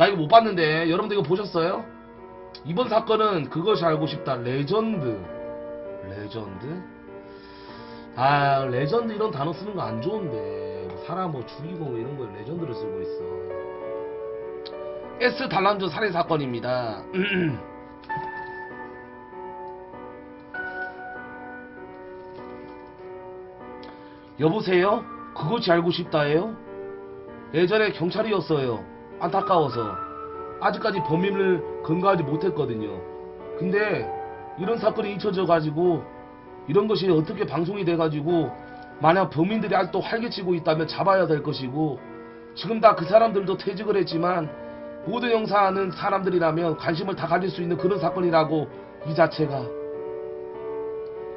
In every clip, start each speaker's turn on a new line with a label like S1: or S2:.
S1: 나 이거 못 봤는데 여러분들 이거 보셨어요? 이번 사건은 그것이 알고 싶다 레전드. 아 레전드 이런 단어 쓰는 거 안 좋은데 뭐 사람 뭐 죽이고 뭐 이런 걸 레전드를 쓰고 있어. S 단란주 살해 사건입니다. 여보세요? 그것이 알고 싶다예요? 예전에 경찰이었어요. 안타까워서 아직까지 범인을 근거하지 못했거든요. 근데 이런 사건이 잊혀져 가지고 이런 것이 어떻게 방송이 돼 가지고 만약 범인들이 아직도 활개치고 있다면 잡아야 될 것이고 지금 다 그 사람들도 퇴직을 했지만 모든 형사하는 사람들이라면 관심을 다 가질 수 있는 그런 사건이라고 이 자체가.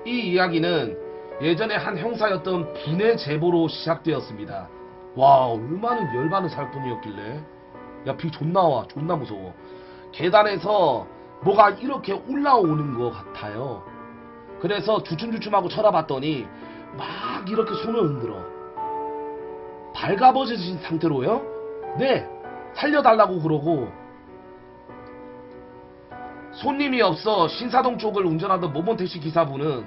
S1: 이 이야기는 예전에 한 형사였던 분의 제보로 시작되었습니다. 와 얼마나 열받는 사건이었길래. 야 비 존나 와 존나 무서워. 계단에서 뭐가 이렇게 올라오는 것 같아요. 그래서 주춤주춤하고 쳐다봤더니 막 이렇게 손을 흔들어. 발가벗어진 상태로요? 네 살려달라고 그러고. 손님이 없어 신사동 쪽을 운전하던 모범택시 기사분은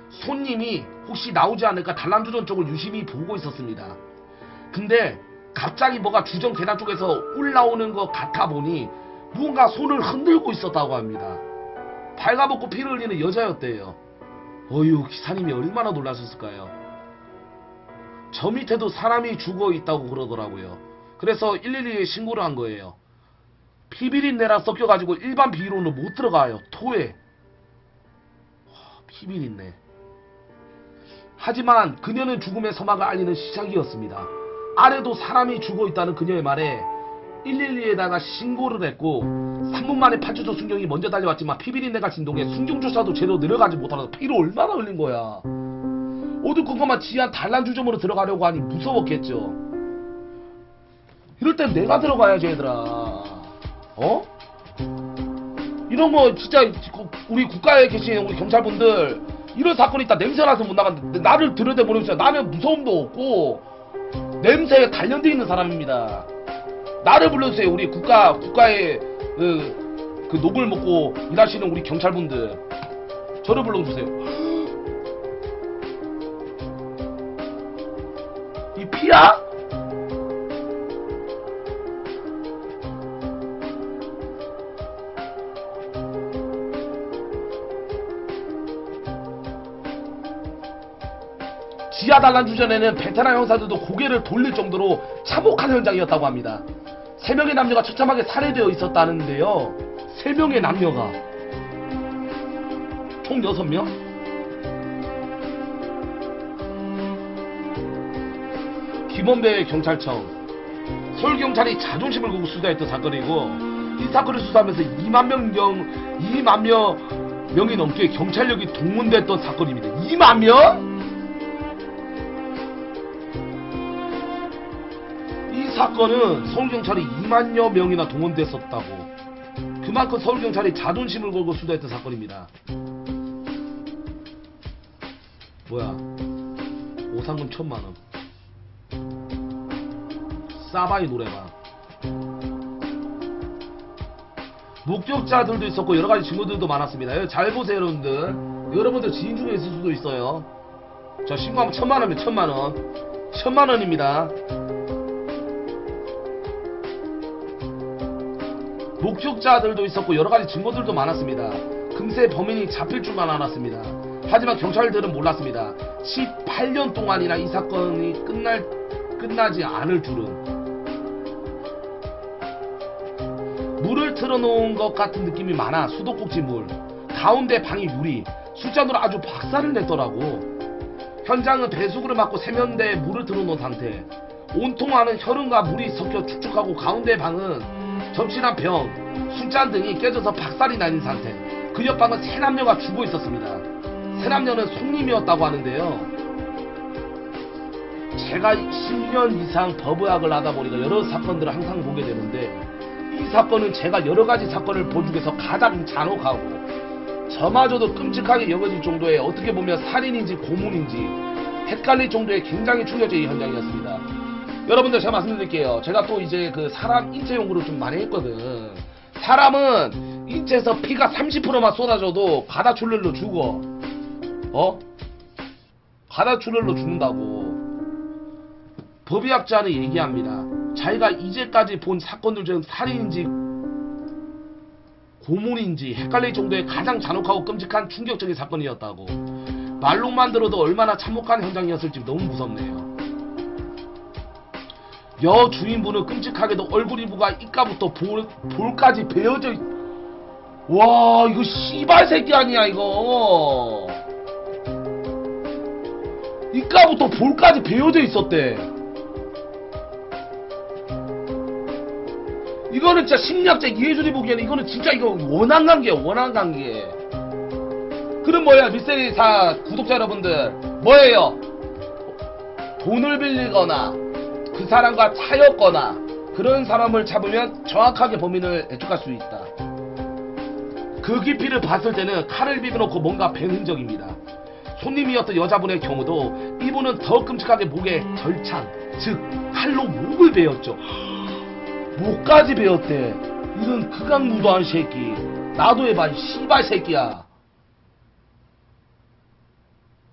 S1: 손님이 혹시 나오지 않을까 단란주점 쪽을 유심히 보고 있었습니다. 근데 갑자기 뭐가 주점 계단 쪽에서 올라오는 것 같아 보니 무언가 손을 흔들고 있었다고 합니다. 발가벗고 피를 흘리는 여자였대요. 어휴 기사님이 얼마나 놀라셨을까요. 저 밑에도 사람이 죽어 있다고 그러더라고요. 그래서 112에 신고를 한 거예요. 피비린내랑 섞여가지고 일반 비료는 못 들어가요. 토해. 피비린내. 하지만 그녀는 죽음의 서막을 알리는 시작이었습니다. 아래도 사람이 죽어 있다는 그녀의 말에 112에다가 신고를 했고 3분 만에 파출소 순경이 먼저 달려왔지만 피비린내가 진동해 순경조사도 제대로 내려가지 못하면서 피를 얼마나 흘린 거야. 어두컴컴한 지한 단란주점으로 들어가려고 하니 무서웠겠죠. 이럴 땐 내가 들어가야지 얘들아. 어? 이런 거 진짜 우리 국가에 계신 우리 경찰분들 이런 사건이 있다 냄새나서 못 나갔는데 나를 들여다보내주세요. 나는 무서움도 없고 냄새에 단련되어 있는 사람입니다. 나를 불러주세요. 우리 국가의 그 녹을 먹고 일하시는 우리 경찰분들 저를 불러주세요. 이 피야? 지하 단란주전에는 베테랑 형사들도 고개를 돌릴 정도로 참혹한 현장이었다고 합니다. 3명의 남녀가 처참하게 살해되어 있었다는데요. 3명의 남녀가 총 6명? 김원배 경찰청 서울경찰이 자존심을 걸고 수사했던 사건이고 이 사건을 수사하면서 2만 명이 넘게 경찰력이 동원됐던 사건입니다. 2만 명? 사건은 서울경찰이 2만여 명이나 동원됐었다고. 그만큼 서울경찰이 자존심을 걸고 수사했던 사건입니다. 뭐야 오상금 1000만원 싸바이 노래방. 목격자들도 있었고 여러가지 증거들도 많았습니다. 잘 보세요 여러분들. 여러분들 지인 중에 있을 수도 있어요. 자 신고하면 1000만원이면 1000만원 1000만원입니다 목격자들도 있었고 여러가지 증거들도 많았습니다. 금세 범인이 잡힐 줄만 알았습니다. 하지만 경찰들은 몰랐습니다. 18년 동안이나 이 사건이 끝나지 않을 줄은. 물을 틀어놓은 것 같은 느낌이 많아. 수도꼭지 물 가운데 방이 유리 숫잔으로 아주 박살을 냈더라고. 현장은 배수구를 막고 세면대에 물을 틀어놓은 상태. 온통 안은 혈흔과 물이 섞여 축축하고 가운데 방은 접시나 병, 숫잔 등이 깨져서 박살이 나는 상태. 그 옆방은 세 남녀가 죽어 있었습니다. 세 남녀는 손님이었다고 하는데요. 제가 10년 이상 법의학을 하다 보니까 여러 사건들을 항상 보게 되는데 이 사건은 제가 여러가지 사건을 본 중에서 가장 잔혹하고 저마저도 끔찍하게 여겨질 정도의 어떻게 보면 살인인지 고문인지 헷갈릴 정도의 굉장히 충격적인 현장이었습니다. 여러분들 제가 말씀드릴게요. 제가 또 이제 그 사람 인체 연구를 좀 많이 했거든. 사람은 인체에서 피가 30%만 쏟아져도 가다출혈로 죽어. 가다출혈로 죽는다고. 법의학자는 얘기합니다. 자기가 이제까지 본 사건들 중 살인인지 고문인지 헷갈릴 정도의 가장 잔혹하고 끔찍한 충격적인 사건이었다고. 말로만 들어도 얼마나 참혹한 현장이었을지 너무 무섭네요. 여 주인분은 끔찍하게도 얼굴 이부가 이가부터 볼까지 베어져 와 이거 씨발 새끼 아니야 이거. 이가부터 볼까지 베어져 있었대. 이거는 진짜 심리학자 이해준이 보기에는 이거는 진짜 이거 원한관계야 원한관계. 그럼 뭐야 미스테리사 구독자 여러분들 뭐예요? 돈을 빌리거나 그 사람과 차였거나 그런 사람을 잡으면 정확하게 범인을 예측할 수 있다. 그 깊이를 봤을 때는 칼을 비벼놓고 뭔가 벤 흔적입니다. 손님이었던 여자분의 경우도 이분은 더 끔찍하게 목에 절창 즉 칼로 목을 베었죠. 목까지 베었대. 이런 극악무도한 새끼. 나도 해봐 이 씨발 새끼야.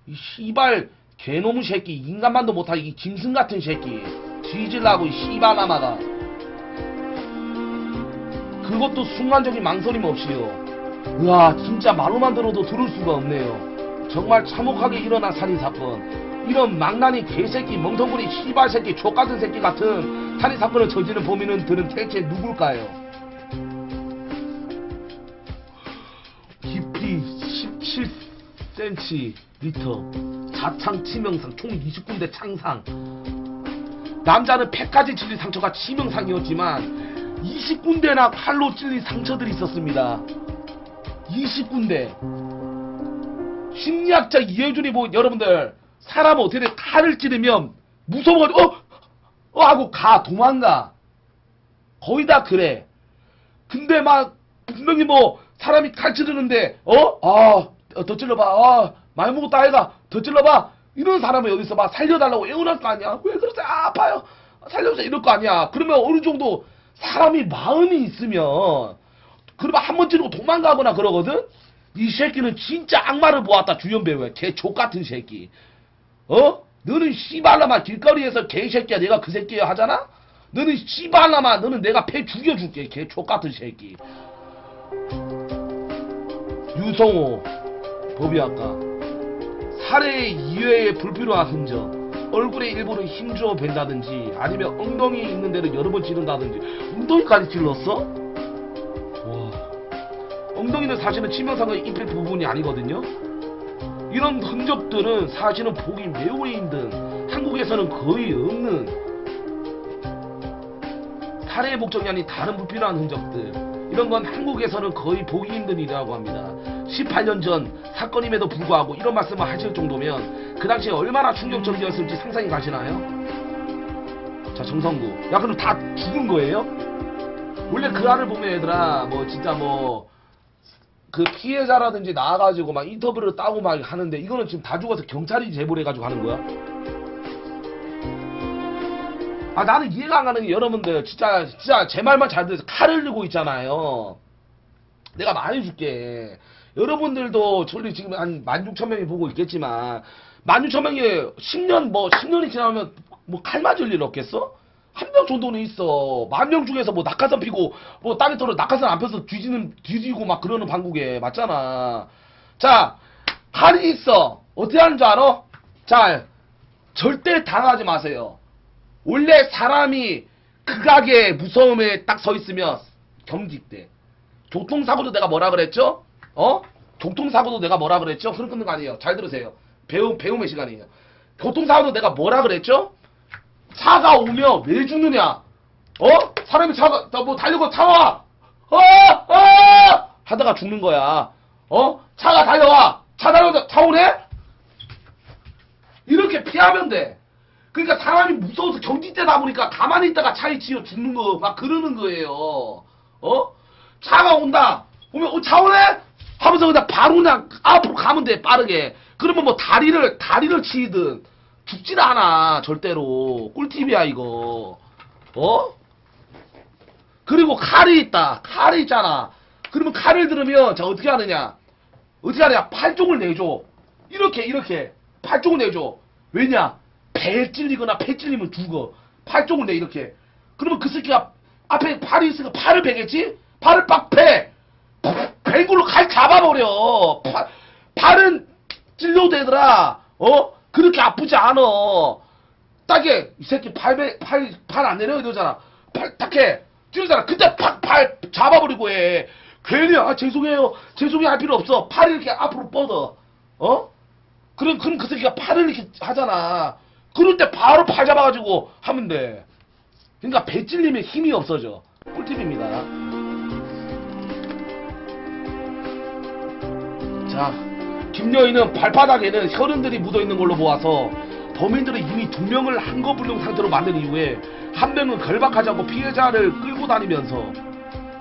S1: 이 씨발 개놈의 새끼. 인간만도 못하게 이 짐승같은 새끼. 뒤질라고 이 씨발라마가. 그것도 순간적인 망설임 없이요. 으아 진짜 말로만 들어도 들을 수가 없네요. 정말 참혹하게 일어난 살인사건. 이런 망나니 개새끼 멍텅구리 씨발 새끼 족같은 새끼 같은 살인사건을 저지른 범인들은 대체 누굴까요? 깊이 17cm 자창 치명상 총 29군데 창상. 남자는 폐까지 찔린 상처가 치명상이었지만 20군데나 칼로 찔린 상처들이 있었습니다. 20군데. 심리학자 이해준이 뭐 여러분들 사람은 어떻게 돼? 칼을 찌르면 무서워가지고 하고 도망가. 거의 다 그래. 근데 막 분명히 뭐 사람이 칼 찌르는데 더 찔러봐. 많이 먹었다 아이가 더 찔러봐. 이런 사람은 여기서 막 살려달라고 애원할 거 아니야. 왜 그러세요? 아파요. 살려주세요. 이럴 거 아니야. 그러면 어느 정도 사람이 마음이 있으면 그러면 한 번 찌르고 도망가거나 그러거든. 이 새끼는 진짜 악마를 보았다. 주연 배우야. 개 족같은 새끼. 너는 씨발라마 길거리에서 개새끼야 내가 그 새끼야 하잖아? 너는 씨발라마 너는 내가 패 죽여줄게. 개 족같은 새끼. 유성호 법의학과. 살해의 이외의 불필요한 흔적. 얼굴의 일부를 힘주어 벤다든지 아니면 엉덩이 있는 데를 여러 번 찌른다든지. 엉덩이까지 찔렀어? 와. 엉덩이는 사실은 치명상의 입힐 부분이 아니거든요. 이런 흔적들은 사실은 보기 매우 힘든, 한국에서는 거의 없는 살해의 목적이 아닌 다른 불필요한 흔적들. 이런 건 한국에서는 거의 보기 힘든 일이라고 합니다. 18년 전 사건임에도 불구하고 이런 말씀을 하실 정도면 그 당시에 얼마나 충격적이었을지 상상이 가시나요? 자, 정성구. 야, 그럼 다 죽은 거예요? 원래 그 안을 보면 얘들아 뭐 진짜 뭐 그 피해자라든지 나와가지고 막 인터뷰를 따고 막 하는데 이거는 지금 다 죽어서 경찰이 제보를 해가지고 하는 거야? 아, 나는 이해가 안 가는 게 여러분들 진짜 제 말만 잘 들으세요. 칼을 들고 있잖아요. 내가 말해줄게. 여러분들도 저를 지금 한 16,000명이 보고 있겠지만 16,000명이 10년이 지나면 뭐 칼 맞을 일 없겠어? 한 명 정도는 있어. 10,000명 중에서 뭐 낙하산 피고 뭐 땅에 떨어 낙하산 안 펴서 뒤지고 막 그러는 방국에 맞잖아. 자, 칼이 있어. 어떻게 하는 줄 알아? 자, 절대 당하지 마세요. 원래 사람이 극악의 무서움에 딱 서 있으면 경직돼. 교통사고도 내가 뭐라 그랬죠? 교통사고도 내가 뭐라 그랬죠? 흐름 끊는 거 아니에요. 잘 들으세요. 배움의 시간이에요. 교통사고도 내가 뭐라 그랬죠? 차가 오면 왜 죽느냐? 사람이 차가 뭐 달리고 차와. 하다가 죽는 거야. 차가 달려와. 차 달려와. 차 오네? 이렇게 피하면 돼. 그러니까 사람이 무서워서 경직되다 보니까 가만히 있다가 차에 치여 죽는 거 막 그러는 거예요. 차가 온다. 오면 차 오네? 하면서 그냥 바로 그냥 앞으로 가면 돼. 빠르게. 그러면 뭐 다리를 치든 죽질 않아 절대로. 꿀팁이야 이거. 어? 그리고 칼이 있다. 칼이 있잖아. 그러면 칼을 들으면 자 어떻게 하느냐? 어떻게 하냐? 팔쪽을 내줘. 이렇게 팔쪽을 내줘. 왜냐? 배에 찔리거나 폐 찔리면 죽어. 팔쪽을 내 이렇게. 그러면 그 새끼가 앞에 팔이 있으니까 팔을 베겠지? 팔을 빡 패. 벤 걸로 칼 잡아버려. 팔은 찔려도 되더라. 어? 그렇게 아프지 않아. 딱에 이 새끼 팔 안 내려 이러잖아. 팔 딱해 찌르잖아. 그때 팔 잡아버리고 해. 괜히 죄송해요 할 필요 없어. 팔을 이렇게 앞으로 뻗어. 어? 그럼 그 새끼가 팔을 이렇게 하잖아. 그럴 때 바로 팔 잡아가지고 하면 돼. 그러니까 배 찔리면 힘이 없어져. 꿀팁입니다. 자, 김여인은 발바닥에는 혈흔들이 묻어있는 걸로 보아서 범인들은 이미 2명을 한거불능 상태로 만든 이후에 한 명은 결박하지 않고 피해자를 끌고 다니면서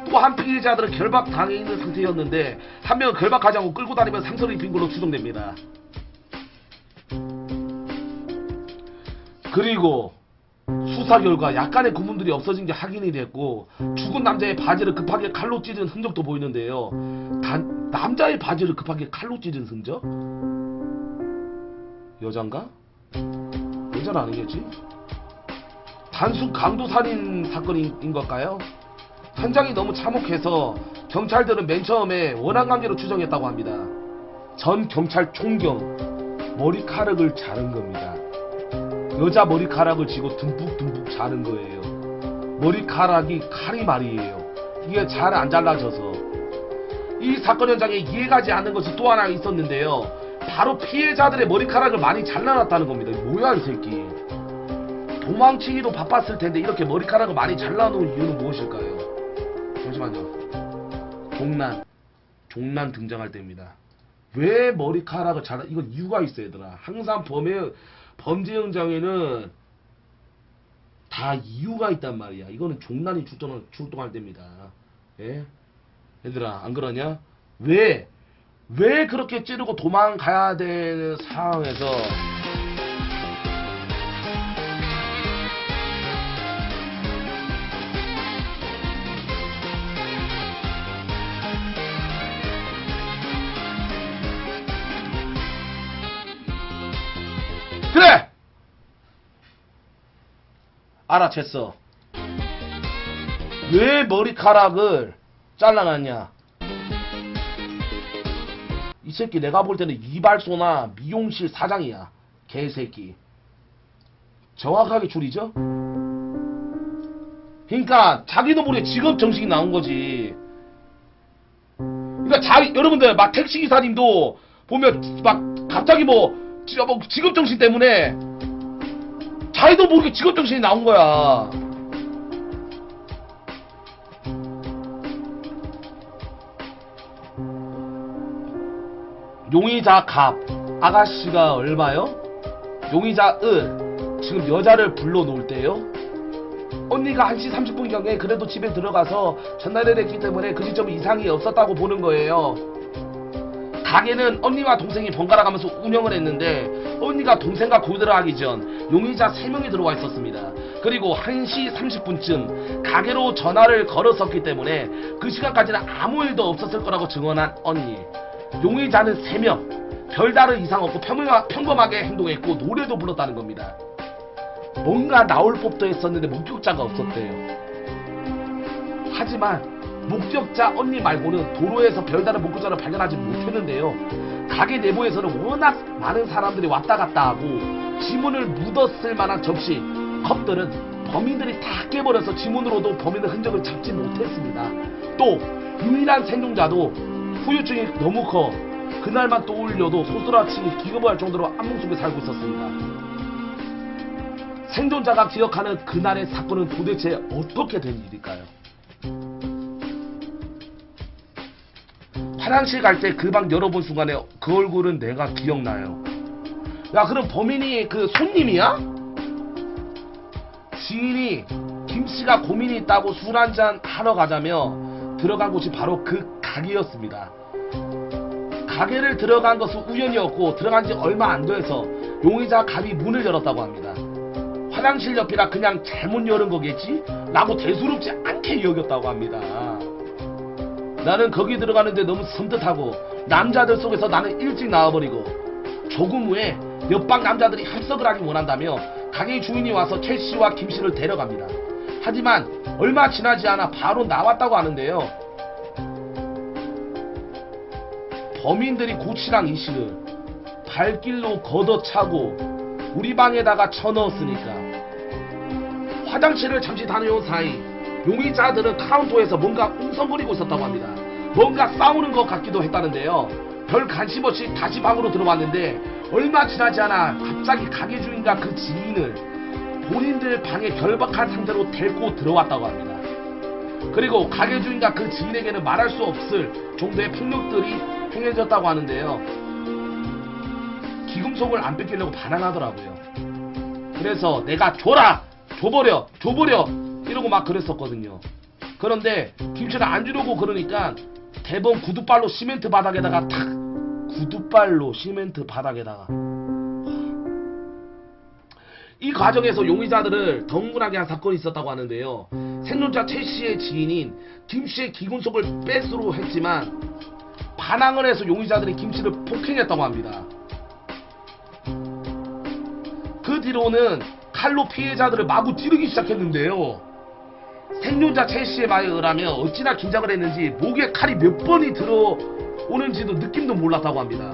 S1: 또 한 피해자들은 결박당해 있는 상태였는데 한 명은 결박하지 않고 끌고 다니면서 상처를 입힌 걸로 추정됩니다. 그리고 수사 결과 약간의 구분들이 없어진 게 확인이 됐고 죽은 남자의 바지를 급하게 칼로 찢은 흔적도 보이는데요. 남자의 바지를 급하게 칼로 찢은 흔적? 여잔가? 여자는 아니겠지? 단순 강도살인 사건인 걸까요? 현장이 너무 참혹해서 경찰들은 맨 처음에 원한관계로 추정했다고 합니다. 전 경찰 총경 머리카락을 자른 겁니다. 여자 머리카락을 쥐고 듬뿍듬뿍 자른 거예요. 머리카락이 칼이 말이에요. 이게 잘 안 잘라져서. 이 사건 현장에 이해가지 않는 것이 또 하나 있었는데요. 바로 피해자들의 머리카락을 많이 잘라놨다는 겁니다. 뭐야 이 새끼. 도망치기도 바빴을 텐데 이렇게 머리카락을 많이 잘라놓은 이유는 무엇일까요? 잠시만요. 종란 등장할 때입니다. 왜 머리카락을 잘라? 이건 이유가 있어 얘들아. 항상 범죄 현장에는 다 이유가 있단 말이야. 이거는 종란이 출동할 때입니다. 예? 얘들아 안 그러냐? 왜 그렇게 찌르고 도망가야 되는 상황에서 그래! 알아챘어. 왜 머리카락을 잘라놨냐? 이 새끼 내가 볼 때는 이발소나 미용실 사장이야. 개새끼. 정확하게 줄이죠? 그러니까 자기도 모르게 직업 정신이 나온 거지. 그러니까 여러분들 막 택시기사님도 보면 막 갑자기 뭐 직업 정신 때문에 자기도 모르게 직업 정신이 나온 거야. 용의자 갑 아가씨가 얼마요? 용의자 을 지금 여자를 불러놓을 때요. 언니가 1시 30분경에 그래도 집에 들어가서 전화를 했기 때문에 그 시점에 이상이 없었다고 보는 거예요. 가게는 언니와 동생이 번갈아 가면서 운영을 했는데 언니가 동생과 구들어가기 전 용의자 3명이 들어와 있었습니다. 그리고 1시 30분쯤 가게로 전화를 걸었었기 때문에 그 시간까지는 아무 일도 없었을 거라고 증언한 언니. 용의자는 3명, 별다른 이상 없고 평범하게 행동했고 노래도 불렀다는 겁니다. 뭔가 나올 법도 했었는데 목격자가 없었대요. 하지만 목격자 언니 말고는 도로에서 별다른 목격자를 발견하지 못했는데요. 가게 내부에서는 워낙 많은 사람들이 왔다 갔다 하고 지문을 묻었을 만한 접시, 컵들은 범인들이 다 깨버려서 지문으로도 범인의 흔적을 잡지 못했습니다. 또 유일한 생존자도 후유증이 너무 커 그날만 떠올려도 소스라치기 기겁을 할 정도로 암몽 속에 살고 있었습니다. 생존자가 기억하는 그날의 사건은 도대체 어떻게 된 일일까요? 화장실 갈 때 그 방 열어본 순간에 그 얼굴은 내가 기억나요. 야 그럼 범인이 그 손님이야? 지인이 김씨가 고민이 있다고 술 한잔 하러 가자며 들어간 곳이 바로 그 가게였습니다. 가게를 들어간 것은 우연이었고 들어간 지 얼마 안 돼서 용의자 갑이 문을 열었다고 합니다. 화장실 옆이라 그냥 잘못 열은 거겠지? 라고 대수롭지 않게 여겼다고 합니다. 나는 거기 들어가는데 너무 섬뜩하고 남자들 속에서 나는 일찍 나와버리고 조금 후에 옆방 남자들이 합석을 하기 원한다며 가게 주인이 와서 최씨와 김씨를 데려갑니다. 하지만 얼마 지나지 않아 바로 나왔다고 하는데요. 범인들이 고치랑 이씨를 발길로 걷어차고 우리 방에다가 쳐넣었으니까 화장실을 잠시 다녀온 사이 용의자들은 카운터에서 뭔가 웅성거리고 있었다고 합니다. 뭔가 싸우는 것 같기도 했다는데요. 별 관심 없이 다시 방으로 들어왔는데 얼마 지나지 않아 갑자기 가게 주인과 그 지인을 본인들 방에 결박한 상태로 데리고 들어왔다고 합니다. 그리고 가게 주인과 그 지인에게는 말할 수 없을 정도의 폭력들이 행해졌다고 하는데요. 기금속을 안 뺏기려고 반항하더라고요. 그래서 내가 줘라! 줘버려! 줘버려! 이러고 막 그랬었거든요. 그런데 김치를 안 주려고 그러니까 대번 구두발로 시멘트 바닥에다가 탁! 구두발로 시멘트 바닥에다가 이 과정에서 용의자들을 덩분하게 한 사건이 있었다고 하는데요. 생존자 최씨의 지인인 김씨의 기금속을 뺏으로 했지만 반항을 해서 용의자들이 김씨를 폭행했다고 합니다. 그 뒤로는 칼로 피해자들을 마구 찌르기 시작했는데요. 생존자 최씨의 말에 의하면 어찌나 긴장을 했는지 목에 칼이 몇 번이 들어오는지도 느낌도 몰랐다고 합니다.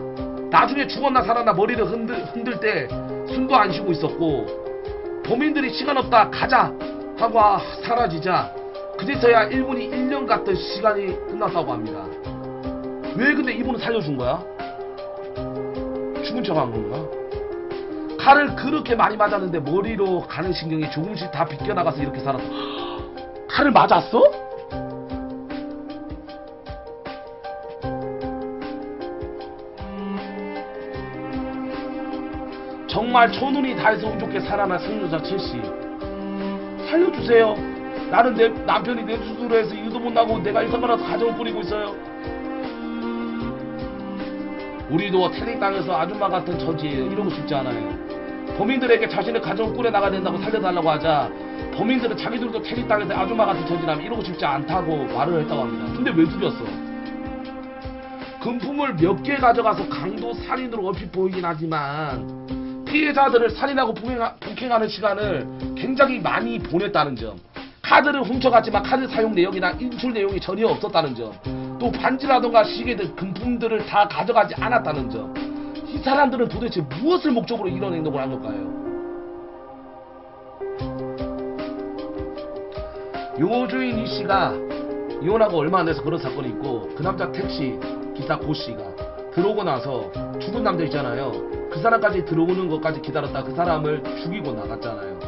S1: 나중에 죽었나 살았나 머리를 흔들 때 숨도 안 쉬고 있었고 범인들이 시간 없다 가자 하고 사라지자 그제서야 1분이 1년 같던 시간이 끝났다고 합니다. 왜 근데 이분은 살려준 거야? 죽은 척 한 건가? 칼을 그렇게 많이 맞았는데 머리로 가는 신경이 조금씩 다 비껴나가서 이렇게 살았어. 칼을 맞았어? 정말 천운이 다해서 운 좋게 살아난 생존자 최씨 살려주세요. 나는 내 남편이 내 수술을 해서 일도 못 나고 내가 일상만해서 가정을 꾸리고 있어요. 우리도 태릭당해서 아줌마 같은 처지예요. 이러고 싶지 않아요. 범인들에게 자신의 가정을 꾸려나가야 된다고 살려달라고 하자 범인들은 자기들도 태릭당해서 아줌마 같은 처지라면 이러고 싶지 않다고 말을 했다고 합니다. 근데 왜 죽였어? 금품을 몇 개 가져가서 강도 살인으로 얼핏 보이긴 하지만 피해자들을 살인하고 폭행하는 시간을 굉장히 많이 보냈다는 점, 카드를 훔쳐갔지만 카드 사용 내역이나 인출 내용이 전혀 없었다는 점, 또 반지라던가 시계 등 금품들을 다 가져가지 않았다는 점, 이 사람들은 도대체 무엇을 목적으로 이런 행동을 한 걸까요? 용어주인 이씨가 이혼하고 얼마 안 돼서 그런 사건이 있고 그 남자 택시 기사 고씨가 들어오고 나서 죽은 남자 있잖아요. 그 사람까지 들어오는 것까지 기다렸다 그 사람을 죽이고 나갔잖아요.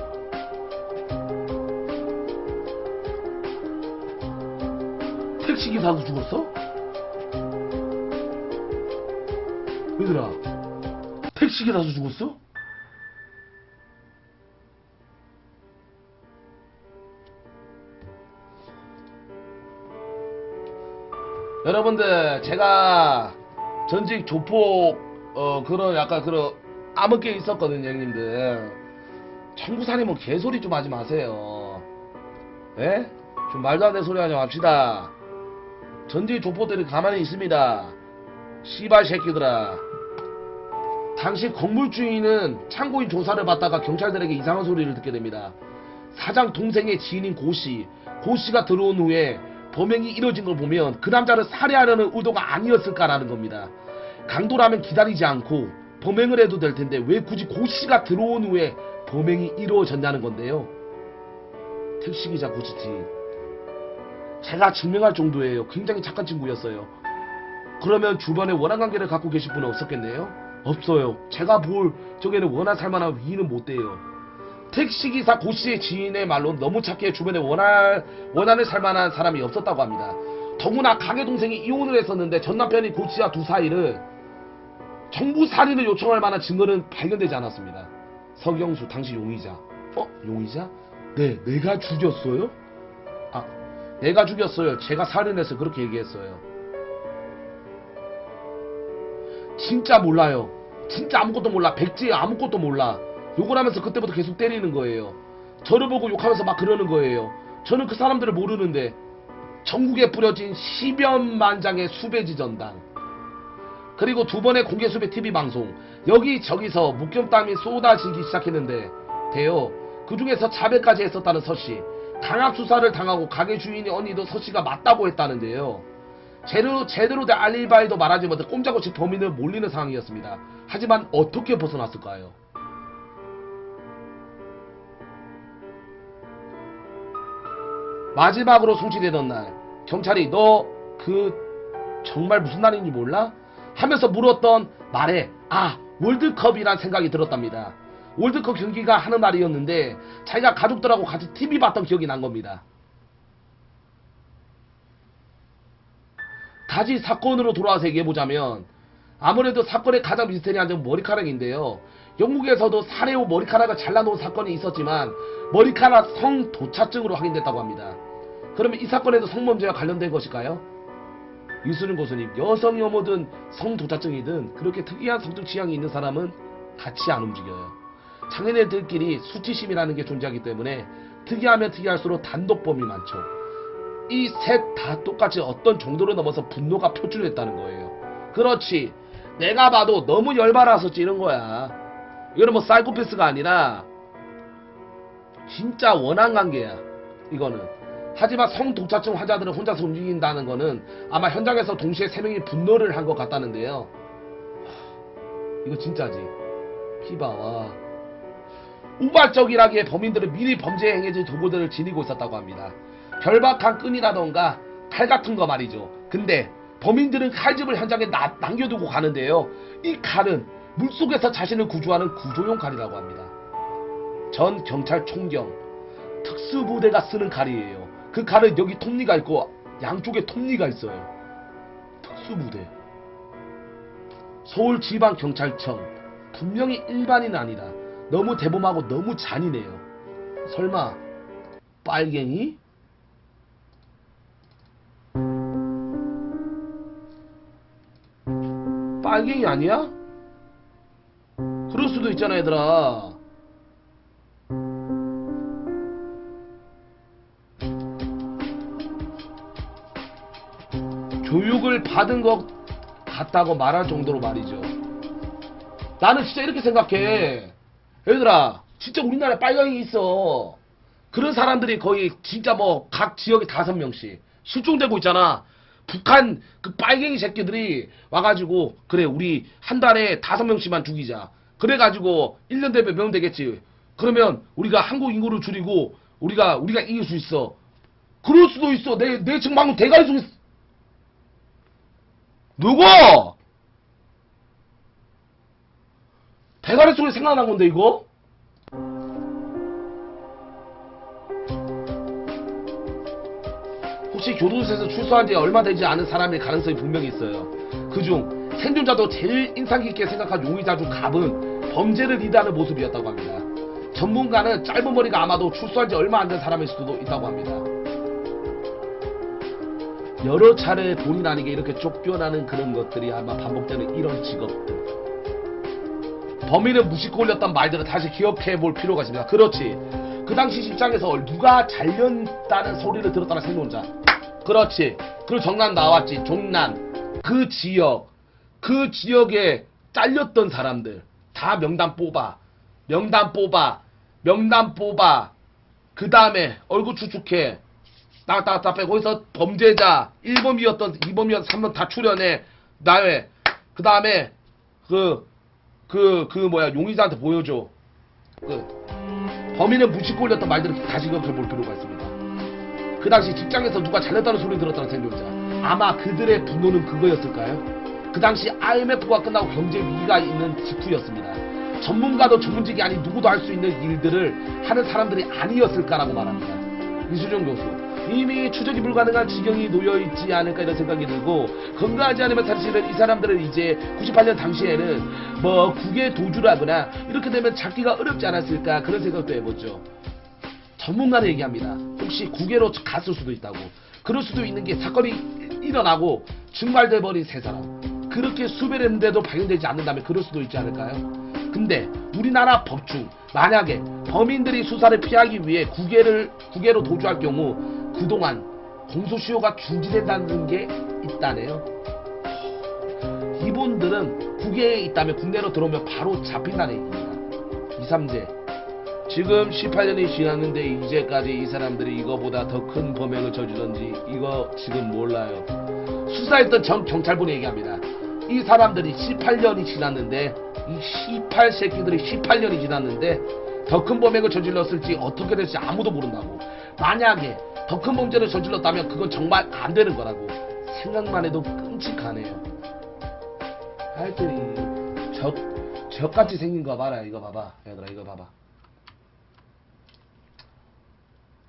S1: 택시기사도 죽었어? 얘들아 택시기사도 죽었어? 여러분들 제가 전직 조폭 그런 약간 그런 암흑기에 있었거든요 형님들. 청구산이 뭐 개소리 좀 하지 마세요. 예? 좀 말도 안 되는 소리 하지 맙시다. 전직 조폭들이 가만히 있습니다. 씨발 새끼들아. 당시 건물 주인은 창고인 조사를 받다가 경찰들에게 이상한 소리를 듣게 됩니다. 사장 동생의 지인인 고씨가 들어온 후에 범행이 이뤄진 걸 보면 그 남자를 살해하려는 의도가 아니었을까라는 겁니다. 강도라면 기다리지 않고 범행을 해도 될 텐데 왜 굳이 고씨가 들어온 후에 범행이 이루어졌냐는 건데요. 택시기사 고씨지. 제가 증명할 정도예요. 굉장히 착한 친구였어요. 그러면 주변에 원한 관계를 갖고 계실 분은 없었겠네요? 없어요. 제가 볼 적에는 원한 살만한 위인은 못 돼요. 택시기사 고씨의 지인의 말로 너무 착해 주변에 원한을 살만한 사람이 없었다고 합니다. 더구나 가게 동생이 이혼을 했었는데 전 남편이 고씨와 두 사이를 정부 살인을 요청할 만한 증거는 발견되지 않았습니다. 서경수 당시 용의자. 용의자? 네, 내가 죽였어요? 아, 내가 죽였어요. 제가 살인했어요. 그렇게 얘기했어요. 진짜 몰라요. 진짜 아무것도 몰라. 백지에 아무것도 몰라. 욕을 하면서 그때부터 계속 때리는 거예요. 저를 보고 욕하면서 막 그러는 거예요. 저는 그 사람들을 모르는데 전국에 뿌려진 10여만 장의 수배지 전단, 그리고 2번의 공개 수배 TV 방송, 여기저기서 묵념땀이 쏟아지기 시작했는데 돼요. 그 중에서 자백까지 했었다는 서씨, 강압 수사를 당하고 가게 주인이 언니도 서씨가 맞다고 했다는데요. 제대로 된 알리바이도 말하지 못해 꼼짝없이 범인을 몰리는 상황이었습니다. 하지만 어떻게 벗어났을까요? 마지막으로 송치되던 날, 경찰이 너 정말 무슨 날인지 몰라? 하면서 물었던 말에 월드컵이란 생각이 들었답니다. 월드컵 경기가 하는 날이었는데 자기가 가족들하고 같이 TV 봤던 기억이 난 겁니다. 다시 사건으로 돌아와서 얘기해보자면, 아무래도 사건의 가장 미스테리한 점은 머리카락인데요. 영국에서도 살해 후 머리카락을 잘라놓은 사건이 있었지만 머리카락 성도착증으로 확인됐다고 합니다. 그러면 이 사건에도 성범죄와 관련된 것일까요? 이수능 교수님, 여성이 혐오든 성도착증이든 그렇게 특이한 성적 취향이 있는 사람은 같이 안 움직여요. 장애인들끼리 수치심이라는 게 존재하기 때문에 특이하면 특이할수록 단독범이 많죠. 이 셋 다 똑같이 어떤 정도로 넘어서 분노가 표출됐다는 거예요. 그렇지, 내가 봐도 너무 열받아서 찌른 거야. 이거는 뭐 사이코패스가 아니라 진짜 원한관계야 이거는. 하지만 성도착증 환자들은 혼자서 움직인다는 거는 아마 현장에서 동시에 3명이 분노를 한 것 같다는데요. 이거 진짜지. 피바와 우발적이라기에 범인들은 미리 범죄에 행해질 도구들을 지니고 있었다고 합니다. 결박한 끈이라던가 칼 같은 거 말이죠. 근데 범인들은 칼집을 현장에 남겨두고 가는데요. 이 칼은 물속에서 자신을 구조하는 구조용 칼이라고 합니다. 전 경찰 총경 특수부대가 쓰는 칼이에요. 그 칼은 여기 톱니가 있고 양쪽에 톱니가 있어요. 특수부대. 서울지방경찰청. 분명히 일반인은 아니다. 너무 대범하고 너무 잔인해요. 설마 빨갱이? 빨갱이 아니야? 그럴 수도 있잖아 얘들아. 교육을 받은 것 같다고 말할 정도로 말이죠. 나는 진짜 이렇게 생각해. 얘들아, 진짜 우리나라에 빨갱이 있어. 그런 사람들이 거의 진짜 뭐 각 지역에 5명씩 실종되고 있잖아. 북한 그 빨갱이 새끼들이 와가지고 그래 우리 한 달에 5명씩만 죽이자. 그래가지고 1년 되면 명 되겠지. 그러면 우리가 한국 인구를 줄이고 우리가 이길 수 있어. 그럴 수도 있어. 내 지금 방금 대가리 속에 누구? 대가리 속에 생각난 건데 이거? 혹시 교도소에서 출소한 지 얼마 되지 않은 사람일 가능성이 분명히 있어요. 그중 생존자도 제일 인상 깊게 생각한 용의자 중 갑은 범죄를 리드하는 모습이었다고 합니다. 전문가는 짧은 머리가 아마도 출소한 지 얼마 안 된 사람일 수도 있다고 합니다. 여러 차례 본인 아니게 이렇게 쫓겨나는 그런 것들이 아마 반복되는 이런 직업들. 범인을 무심코 올렸던 말들을 다시 기억해 볼 필요가 있습니다. 그렇지. 그 당시 직장에서 누가 잘렸다는 소리를 들었다는 생존자. 그렇지. 그리고 정남 나왔지. 종남. 그 지역에 잘렸던 사람들 다 명단 뽑아. 그 다음에 얼굴 추측해. 딱 빼. 거기서 범죄자 1범이었던 2범이었던 3번 다 출연해. 그 다음에 용의자한테 보여줘. 범인은 무심코 올렸던 말들을 다시 기억해볼 필요가 있습니다. 그 당시 직장에서 누가 잘렸다는 소리 들었다는 생존자. 아마 그들의 분노는 그거였을까요? 그 당시 IMF가 끝나고 경제 위기가 있는 직후였습니다. 전문가도 전문직이 아닌 누구도 할 수 있는 일들을 하는 사람들이 아니었을까라고 말합니다. 이수정 교수. 이미 추적이 불가능한 지경이 놓여있지 않을까 이런 생각이 들고, 건강하지 않으면 사실은 이 사람들은 이제 98년 당시에는 뭐 국외 도주를 하거나 이렇게 되면 잡기가 어렵지 않았을까 그런 생각도 해보죠. 전문가는 얘기합니다. 혹시 국외로 갔을 수도 있다고. 그럴 수도 있는 게 사건이 일어나고 증발돼버린 3사람. 그렇게 수배를 했는데도 발견되지 않는다면 그럴 수도 있지 않을까요? 근데 우리나라 법 중 만약에 범인들이 수사를 피하기 위해 국외로 도주할 경우 그동안 공소시효가 중지된다는 게 있다네요. 이분들은 국외에 있다면 국내로 들어오면 바로 잡힌다는 얘기입니다. 2, 3제. 지금 18년이 지났는데 이제까지 이 사람들이 이거보다 더 큰 범행을 저지른지 이거 지금 몰라요. 수사했던 경찰분이 얘기합니다. 이 사람들이 18년이 지났는데 이 18 새끼들이 18년이 지났는데 더 큰 범행을 저질렀을지 어떻게 될지 아무도 모른다고. 만약에 더 큰 범죄를 저질렀다면 그건 정말 안 되는 거라고. 생각만 해도 끔찍하네요. 하여튼 적같이 생긴 거 봐라. 이거 봐봐 얘들아, 이거 봐봐.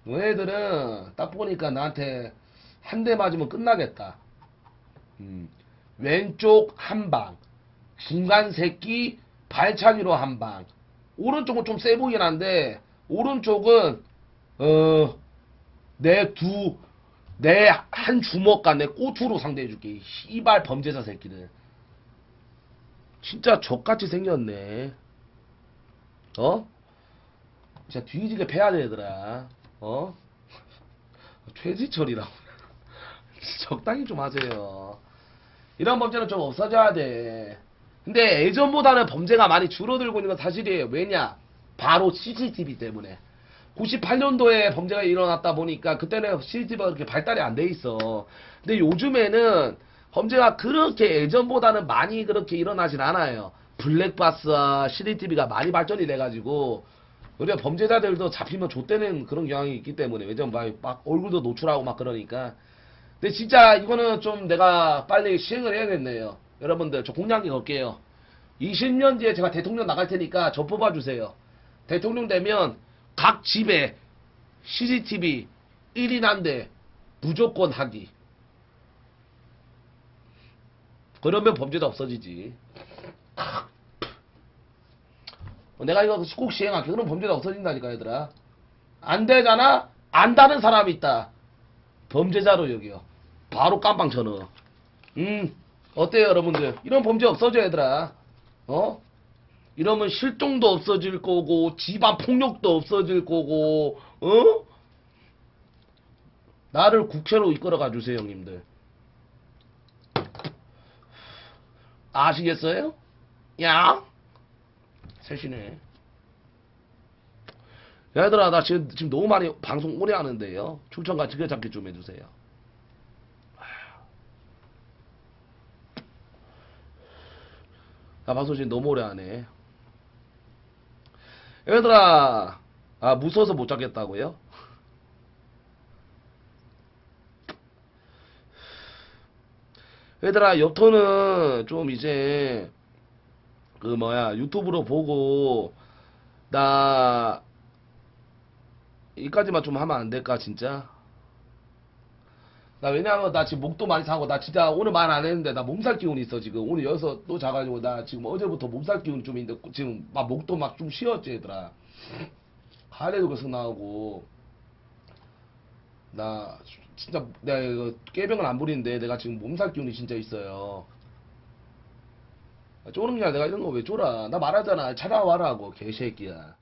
S1: 너희들은 딱 보니까 나한테 한 대 맞으면 끝나겠다. 왼쪽 한 방, 중간 새끼 발차기로 한 방. 오른쪽은 좀 세 보이긴 한데 오른쪽은 내 한 주먹과 내 꼬투로 상대해줄게. 씨발 범죄자 새끼들. 진짜 족같이 생겼네. 진짜 뒤지게 패야 돼 얘들아. 최지철이라고. 적당히 좀 하세요. 이런 범죄는 좀 없어져야 돼. 근데 예전보다는 범죄가 많이 줄어들고 있는 건 사실이에요. 왜냐? 바로 CCTV 때문에. 98년도에 범죄가 일어났다 보니까 그때는 CCTV가 그렇게 발달이 안 돼 있어. 근데 요즘에는 범죄가 그렇게 예전보다는 많이 그렇게 일어나진 않아요. 블랙박스와 CCTV가 많이 발전이 돼가지고 우리가 범죄자들도 잡히면 좆되는 그런 경향이 있기 때문에 왜냐면 막 얼굴도 노출하고 막 그러니까. 근데 진짜 이거는 좀 내가 빨리 시행을 해야겠네요. 여러분들 저 공약이 걸게요. 20년 뒤에 제가 대통령 나갈 테니까 저 뽑아주세요. 대통령 되면 각 집에 CCTV 1인 한 대 무조건 하기. 그러면 범죄도 없어지지. 내가 이거 꼭 시행할게. 그럼 범죄가 없어진다니까 얘들아. 안 되잖아? 안다는 사람이 있다. 범죄자로 여기요. 바로 깜빵 쳐넣어. 어때요 여러분들? 이런 범죄 없어져 얘들아. 이러면 실종도 없어질 거고 집안 폭력도 없어질 거고 나를 국회로 이끌어가 주세요 형님들. 아시겠어요? 야 셋이네. 얘들아 나 지금 너무 많이 방송 오래 하는데요. 추천과 즐겨찾기 좀 해주세요. 나 방송 지금 너무 오래 하네. 얘들아 무서워서 못 잡겠다고요? 얘들아 옆터는 좀 이제 유튜브로 보고 나 이까지만 좀 하면 안 될까 진짜? 나 왜냐면 나 지금 목도 많이 상하고 나 진짜 오늘 말 안 했는데 나 몸살 기운이 있어 지금. 오늘 여기서 또 자가지고 나 지금 어제부터 몸살 기운 좀 있는데 지금 막 목도 막 좀 쉬었지 얘들아. 가래도 계속 나오고 나 진짜 내가 이거 깨병은 안 부리는데 내가 지금 몸살 기운이 진짜 있어요. 쪼는 게 아니라 내가 이런 거 왜 쪼라. 나 말하잖아. 찾아와라고 개새끼야.